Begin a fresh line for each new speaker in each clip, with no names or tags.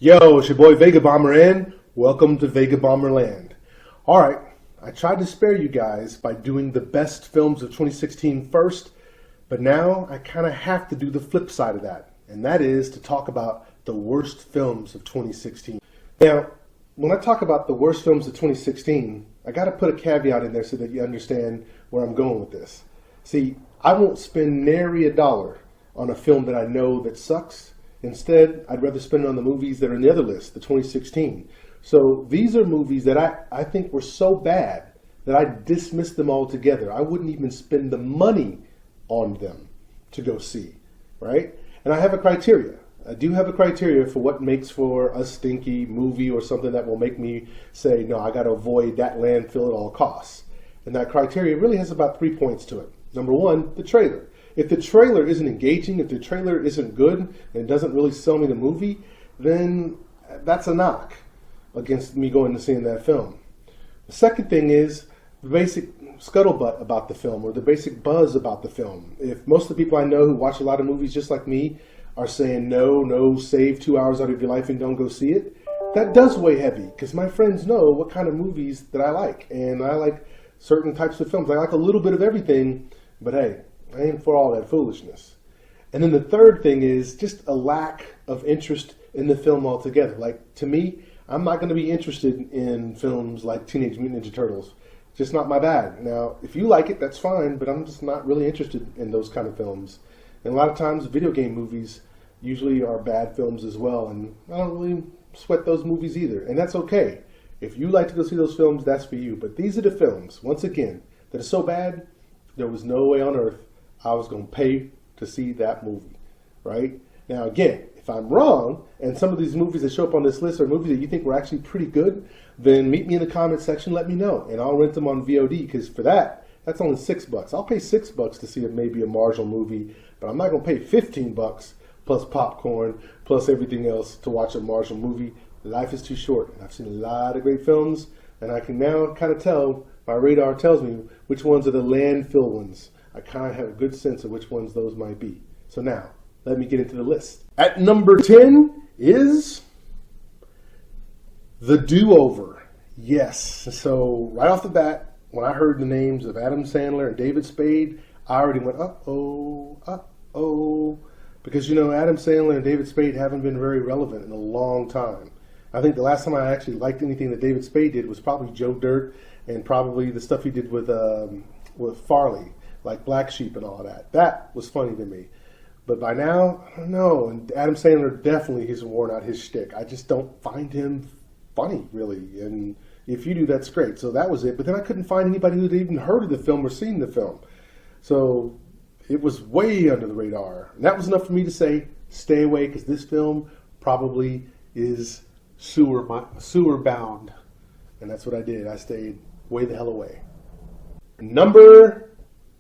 Yo, it's your boy Vega Bomber, and welcome to Vega Bomber Land. Alright, I tried to spare you guys by doing the best films of 2016 first, but now I kind of have to do the flip side of that, and that is to talk about the worst films of 2016. Now, when I talk about the worst films of 2016, I got to put a caveat in there so that you understand where I'm going with this. See, I won't spend nary a dollar on a film that I know that sucks. Instead, I'd rather spend it on the movies that are in the other list, the 2016. So these are movies that I think were so bad that I dismissed them altogether. I wouldn't even spend the money on them to go see, right? And I have a criteria. I do have a criteria for what makes for a stinky movie or something that will make me say, no, I got to avoid that landfill at all costs. And that criteria really has about 3 points to it. Number one, the trailer. If the trailer isn't engaging, if the trailer isn't good, and it doesn't really sell me the movie, then that's a knock against me going to seeing that film. The second thing is the basic scuttlebutt about the film, or the basic buzz about the film. If most of the people I know who watch a lot of movies just like me are saying, no, save 2 hours out of your life and don't go see it, that does weigh heavy, because my friends know what kind of movies that I like, and I like certain types of films. I like a little bit of everything, but hey, I ain't for all that foolishness. And then the third thing is just a lack of interest in the film altogether. Like, to me, I'm not going to be interested in films like Teenage Mutant Ninja Turtles. Just not my bag. Now, if you like it, that's fine, but I'm just not really interested in those kind of films. And a lot of times, video game movies usually are bad films as well, and I don't really sweat those movies either. And that's okay. If you like to go see those films, that's for you. But these are the films, once again, that are so bad, there was no way on earth I was going to pay to see that movie, right? Now, again, if I'm wrong, and some of these movies that show up on this list are movies that you think were actually pretty good, then meet me in the comment section, let me know, and I'll rent them on VOD, because for that's only $6. I'll pay $6 to see maybe a Marvel movie, but I'm not going to pay $15 plus popcorn, plus everything else to watch a Marvel movie. Life is too short, and I've seen a lot of great films, and I can now kind of tell, my radar tells me which ones are the landfill ones. I kind of have a good sense of which ones those might be. So now, let me get into the list. At number 10 is The Do-Over. Yes. So right off the bat, when I heard the names of Adam Sandler and David Spade, I already went, uh-oh. Because, Adam Sandler and David Spade haven't been very relevant in a long time. I think the last time I actually liked anything that David Spade did was probably Joe Dirt, and probably the stuff he did with Farley, like Black Sheep and all that. That was funny to me. But by now, I don't know. And Adam Sandler definitely has worn out his shtick. I just don't find him funny, really. And if you do, that's great. So that was it. But then I couldn't find anybody who'd even heard of the film or seen the film. So it was way under the radar. And that was enough for me to say, stay away, because this film probably is sewer bound. And that's what I did. I stayed way the hell away. Number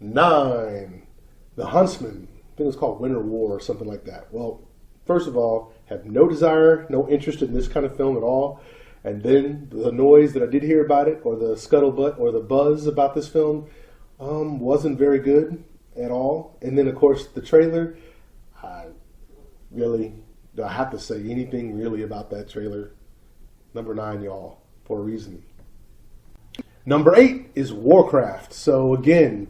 9, The Huntsman. I think it was called Winter War or something like that. Well, first of all, have no desire, no interest in this kind of film at all. And then the noise that I did hear about it, or the scuttlebutt, or the buzz about this film, wasn't very good at all. And then, of course, the trailer. Do I have to say anything really about that trailer? Number 9, y'all, for a reason. Number 8 is Warcraft. So again,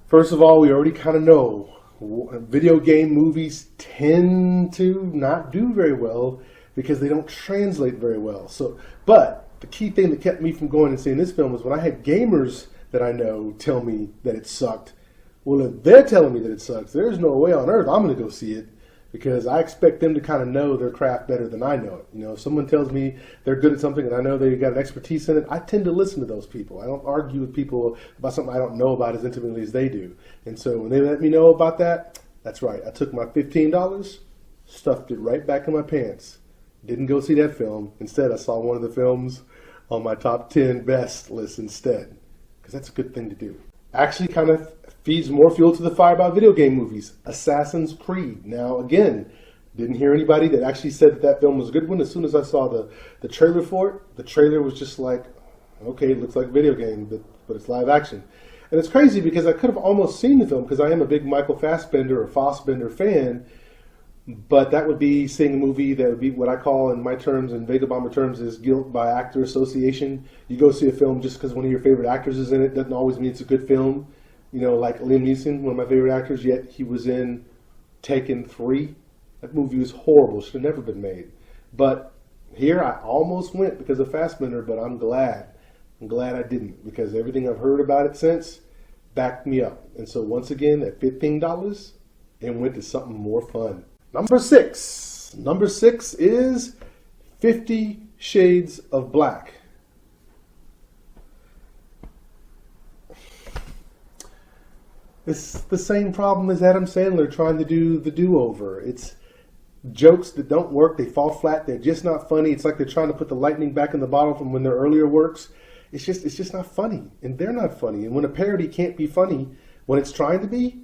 first of all, we already kind of know video game movies tend to not do very well because they don't translate very well. But the key thing that kept me from going and seeing this film was when I had gamers that I know tell me that it sucked. Well, if they're telling me that it sucks, there's no way on earth I'm going to go see it, because I expect them to kind of know their craft better than I know it. If someone tells me they're good at something and I know they've got an expertise in it, I tend to listen to those people. I don't argue with people about something I don't know about as intimately as they do. And so when they let me know about that, that's right. I took my $15, stuffed it right back in my pants. Didn't go see that film. Instead, I saw one of the films on my top 10 best list instead, because that's a good thing to do. Actually kind of feeds more fuel to the fire about video game movies. Assassin's Creed. Now, again, didn't hear anybody that actually said that film was a good one. As soon as I saw the trailer for it, the trailer was just like, okay, it looks like a video game, but it's live action. And it's crazy because I could have almost seen the film, because I am a big Michael Fassbender or Fassbender fan, But that would be seeing a movie that would be what I call in my terms, in Vega Bomber terms, is guilt by actor association. You go see a film just because one of your favorite actors is in it doesn't always mean it's a good film. You know, like Liam Neeson, one of my favorite actors, yet he was in Taken 3. That movie was horrible. Should have never been made. But here I almost went because of Fassbender, but I'm glad. I'm glad I didn't, because everything I've heard about it since backed me up. And so once again, at $15, it went to something more fun. Number 6. Number 6 is 50 Shades of Black. It's the same problem as Adam Sandler trying to do the do-over. It's jokes that don't work. They fall flat. They're just not funny. It's like they're trying to put the lightning back in the bottle from when their earlier works. It's just not funny. And they're not funny. And when a parody can't be funny when it's trying to be,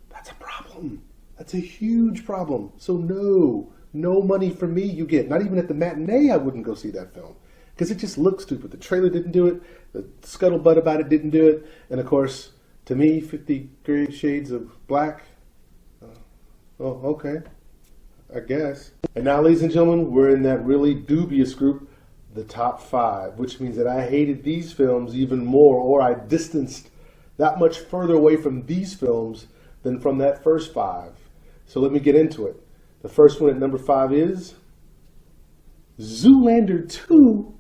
that's a problem. That's a huge problem. So no money from me you get. Not even at the matinee I wouldn't go see that film. Because it just looks stupid. The trailer didn't do it. The scuttlebutt about it didn't do it. And of course, to me, 50 Shades of Black. Oh, okay. I guess. And now, ladies and gentlemen, we're in that really dubious group, the top 5, which means that I hated these films even more, or I distanced that much further away from these films than from that first 5. So let me get into it. The first one at number 5 is Zoolander 2.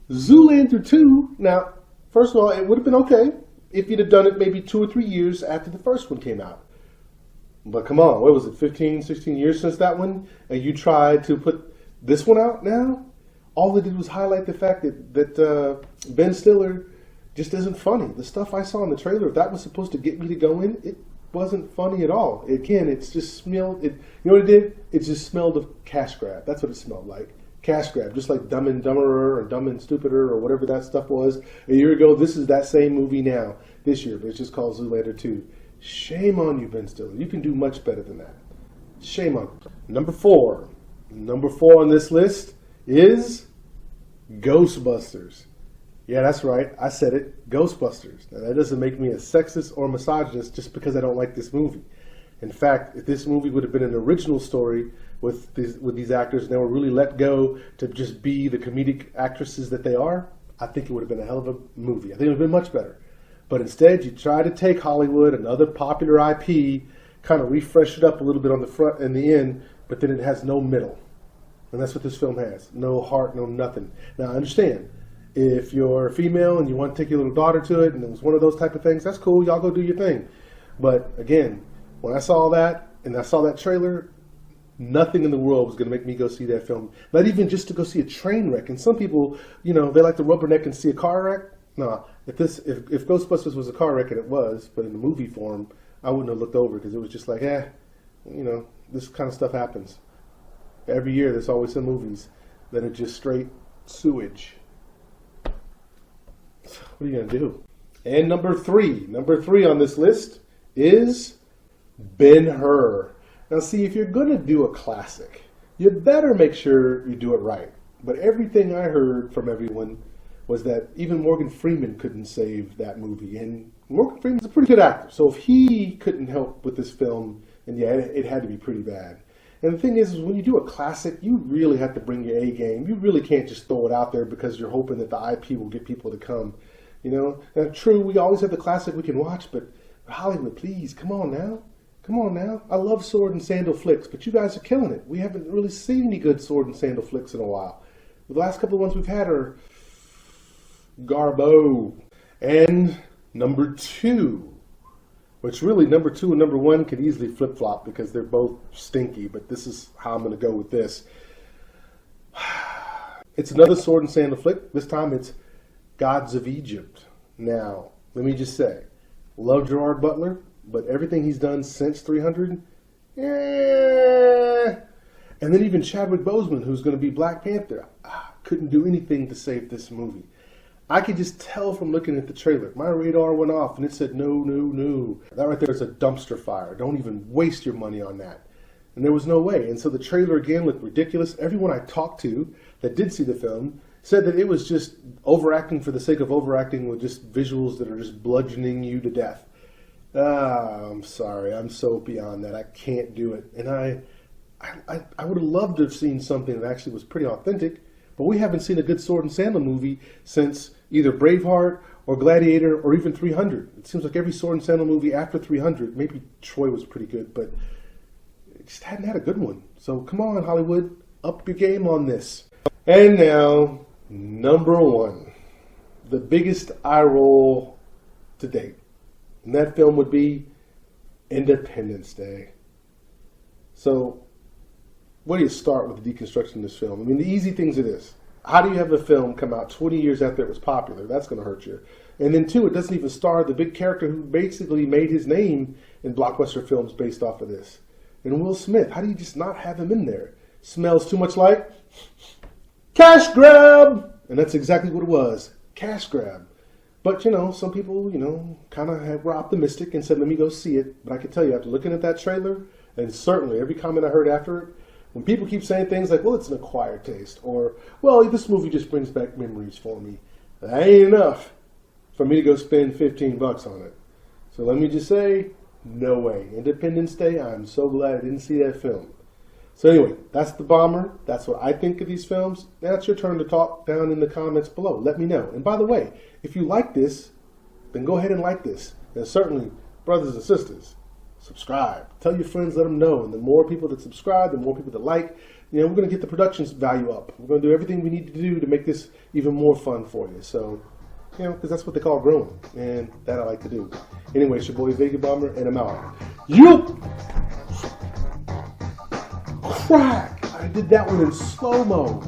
Zoolander 2. Now, first of all, it would have been okay if you'd have done it maybe 2 or 3 years after the first one came out. But come on, what was it, 15, 16 years since that one? And you tried to put this one out now? All they did was highlight the fact that Ben Stiller just isn't funny. The stuff I saw in the trailer, if that was supposed to get me to go in, it wasn't funny at all. Again, it's just smelled, you know what it did? It just smelled of cash grab. That's what it smelled like. Cash grab, just like Dumb and Dumberer or Dumb and Stupider or whatever that stuff was a year ago. This is that same movie now, this year, but it's just called Zoolander 2. Shame on you, Ben Stiller. You can do much better than that. Shame on you. Number 4. Number 4 on this list is Ghostbusters. Yeah, that's right. I said it. Ghostbusters. Now, that doesn't make me a sexist or misogynist just because I don't like this movie. In fact, if this movie would have been an original story with these actors and they were really let go to just be the comedic actresses that they are, I think it would have been a hell of a movie. I think it would have been much better. But instead, you try to take Hollywood, another popular IP, kind of refresh it up a little bit on the front and the end, but then it has no middle. And that's what this film has. No heart, no nothing. Now, I understand. If you're female and you want to take your little daughter to it, and it was one of those type of things, that's cool. Y'all go do your thing. But again, when I saw that, and I saw that trailer, nothing in the world was going to make me go see that film. Not even just to go see a train wreck. And some people, you know, they like to rubberneck and see a car wreck. No, if Ghostbusters was a car wreck, and it was, but in the movie form, I wouldn't have looked over because it was just like, you know, this kind of stuff happens. Every year there's always some movies that are just straight sewage. What are you going to do? And number 3 on this list is Ben-Hur. Now see, if you're going to do a classic, you better make sure you do it right. But everything I heard from everyone was that even Morgan Freeman couldn't save that movie. And Morgan Freeman's a pretty good actor. So if he couldn't help with this film, then yeah, it had to be pretty bad. And the thing is when you do a classic, you really have to bring your A game. You really can't just throw it out there because you're hoping that the IP will get people to come. You know, now, true, we always have the classic we can watch, but Hollywood, please, come on now. Come on now. I love sword and sandal flicks, but you guys are killing it. We haven't really seen any good sword and sandal flicks in a while. The last couple of ones we've had are Garbo. And number 2, which really number 2 and number 1 could easily flip-flop because they're both stinky, but this is how I'm going to go with this. It's another sword and sandal flick. This time it's Gods of Egypt. Now, let me just say, love Gerard Butler, but everything he's done since 300, And then even Chadwick Boseman, who's going to be Black Panther, couldn't do anything to save this movie. I could just tell from looking at the trailer. My radar went off and it said, no, no, no. That right there is a dumpster fire. Don't even waste your money on that. And there was no way. And so the trailer again looked ridiculous. Everyone I talked to that did see the film said that it was just overacting for the sake of overacting with just visuals that are just bludgeoning you to death. I'm sorry. I'm so beyond that. I can't do it. And I would have loved to have seen something that actually was pretty authentic, but we haven't seen a good sword and sandal movie since either Braveheart or Gladiator or even 300. It seems like every sword and sandal movie after 300, maybe Troy was pretty good, but it just hadn't had a good one. So come on, Hollywood, up your game on this. And now, number one, the biggest eye roll to date. And that film would be Independence Day. So, where do you start with the deconstruction of this film? I mean, the easy things are this. How do you have a film come out 20 years after it was popular? That's going to hurt you. And then two, it doesn't even star the big character who basically made his name in blockbuster films based off of this. And Will Smith, how do you just not have him in there? Smells too much like cash grab! And that's exactly what it was. Cash grab. But, some people, kind of were optimistic and said, let me go see it. But I can tell you, after looking at that trailer, and certainly every comment I heard after it, when people keep saying things like, well, it's an acquired taste, or, well, this movie just brings back memories for me, that ain't enough for me to go spend $15 on it. So let me just say, no way. Independence Day, I'm so glad I didn't see that film. So anyway, that's The Bomber. That's what I think of these films. Now it's your turn to talk down in the comments below. Let me know. And by the way, if you like this, then go ahead and like this. And certainly, brothers and sisters, subscribe. Tell your friends, let them know. And the more people that subscribe, the more people that like, we're going to get the production's value up. We're going to do everything we need to do to make this even more fun for you. So, because that's what they call growing. And that I like to do. Anyway, it's your boy Vega Bomber, and I'm out. You! Crack! I did that one in slow-mo.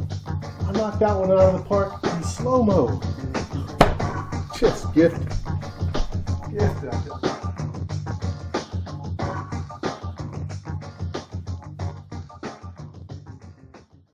I knocked that one out of the park in slow-mo. Just gift.